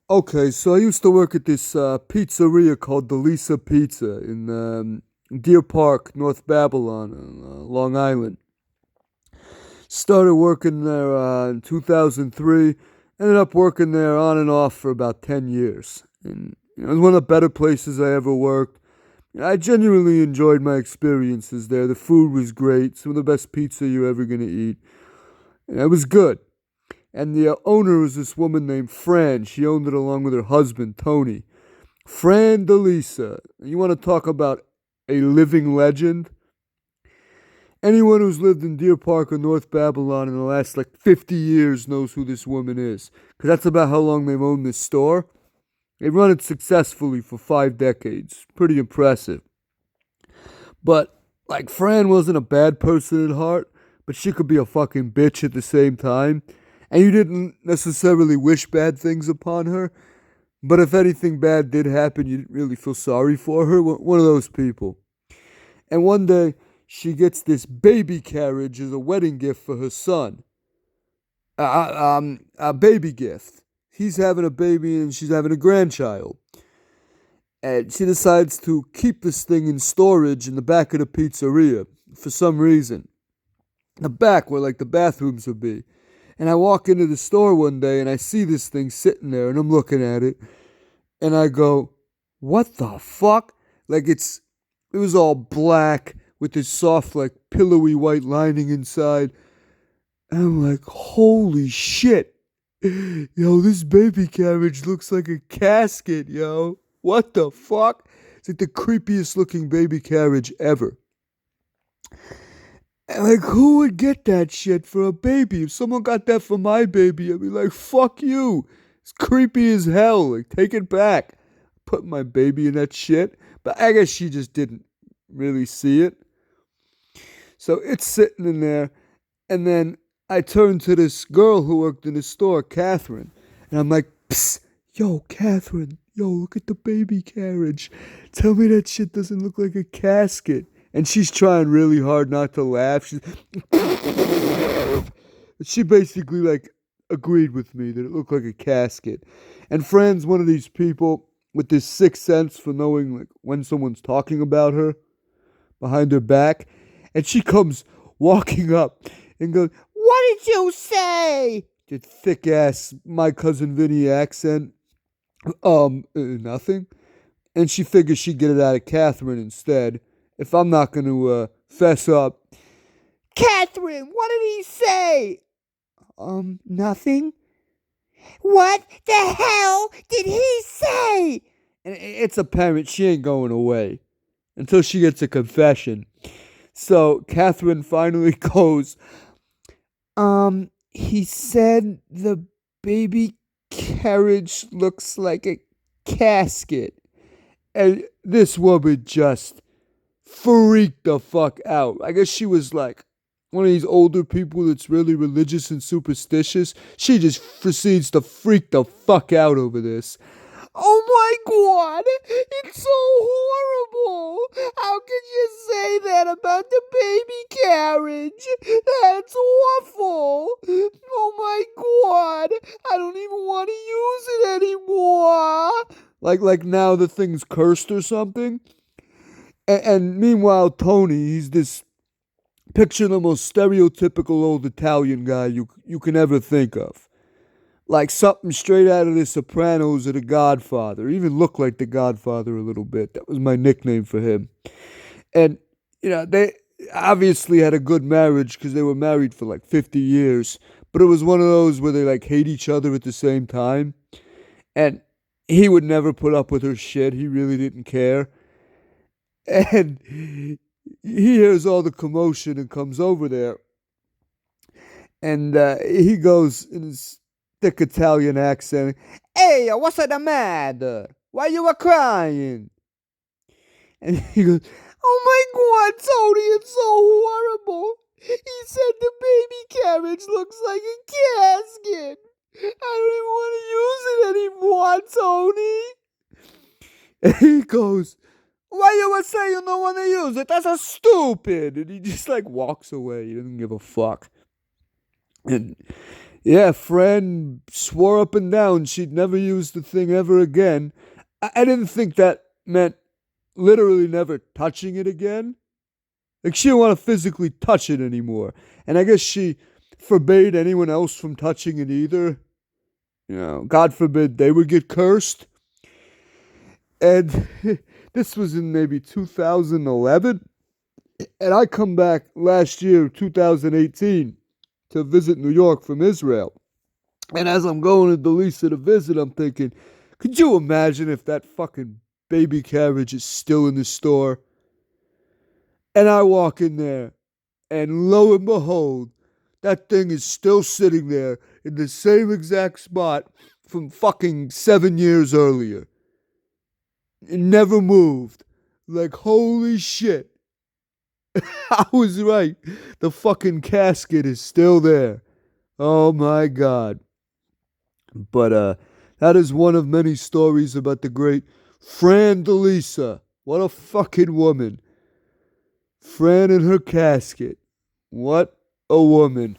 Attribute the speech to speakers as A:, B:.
A: Okay, so I used to work at this pizzeria called the Lisa Pizza in Deer Park, North Babylon, Long Island. Started working there in 2003. Ended up working there on and off for about 10 years. And it was one of the better places I ever worked. I genuinely enjoyed my experiences there. The food was great, some of the best pizza you're ever going to eat. And it was good. And the owner was this woman named Fran. She owned it along with her husband, Tony. Fran DeLisa. You want to talk about a living legend? Anyone who's lived in Deer Park or North Babylon in the last like 50 years knows who this woman is. Because that's about how long they've owned this store. They've run it successfully for 5 decades. Pretty impressive. But, like, Fran wasn't a bad person at heart, but she could be a fucking bitch at the same time. And you didn't necessarily wish bad things upon her. But if anything bad did happen, you didn't really feel sorry for her. One of those people. And one day, she gets this baby carriage as a wedding gift for her son. A baby gift. He's having a baby and she's having a grandchild. And she decides to keep this thing in storage in the back of the pizzeria for some reason. The back where like the bathrooms would be. And I walk into the store one day and I see this thing sitting there and I'm looking at it. And I go, what the fuck? Like it was all black with this soft like pillowy white lining inside. And I'm like, holy shit. Yo, this baby carriage looks like a casket, yo. What the fuck? It's like the creepiest looking baby carriage ever. And like, who would get that shit for a baby? If someone got that for my baby, I'd be like, fuck you. It's creepy as hell. Like, take it back. Put my baby in that shit. But I guess she just didn't really see it. So it's sitting in there. And then I turned to this girl who worked in the store, Catherine. And I'm like, psst, yo, Catherine, yo, look at the baby carriage. Tell me that shit doesn't look like a casket. And she's trying really hard not to laugh. She basically like agreed with me that it looked like a casket. And Fran's one of these people with this sixth sense for knowing like when someone's talking about her behind her back. And she comes walking up and goes, what did you say? The thick ass my cousin Vinny accent. Nothing. And she figures she'd get it out of Catherine instead. If I'm not going to fess up. Catherine, what did he say? Nothing. What the hell did he say? And it's apparent she ain't going away until she gets a confession. So Catherine finally goes, he said the baby carriage looks like a casket. And this woman just freaked the fuck out. I guess she was like one of these older people that's really religious and superstitious. She just proceeds to freak the fuck out over this. Oh my god, it's so horrible. How can you say that about the baby carriage? That's awful. Oh my god, I don't even want to use it anymore. Like now the thing's cursed or something. And meanwhile, Tony, he's this picture the most stereotypical old Italian guy you can ever think of. Like something straight out of The Sopranos or The Godfather. Even looked like The Godfather a little bit. That was my nickname for him. And, they obviously had a good marriage because they were married for like 50 years. But it was one of those where they like hate each other at the same time. And he would never put up with her shit. He really didn't care. And he hears all the commotion and comes over there. And he goes in his thick Italian accent, hey, what's the matter? Why you were crying? And he goes, oh my god, Tony, it's so horrible. He said the baby carriage looks like a casket. I don't even want to use it anymore, Tony. And he goes, why you would say you don't want to use it? That's a stupid. And he just like walks away. He doesn't give a fuck. And Yeah, Fran swore up and down she'd never use the thing ever again. I didn't think that meant literally never touching it again. Like, she didn't want to physically touch it anymore. And I guess she forbade anyone else from touching it either. God forbid they would get cursed. And this was in maybe 2011. And I come back last year, 2018, to visit New York from Israel. And as I'm going to Delisa to visit, I'm thinking, could you imagine if that fucking baby carriage is still in the store? And I walk in there, and lo and behold, that thing is still sitting there in the same exact spot from fucking 7 years earlier. It never moved. Like, holy shit. I was right. The fucking casket is still there. Oh my god. But that is one of many stories about the great Fran DeLisa. What a fucking woman. Fran in her casket. What a woman.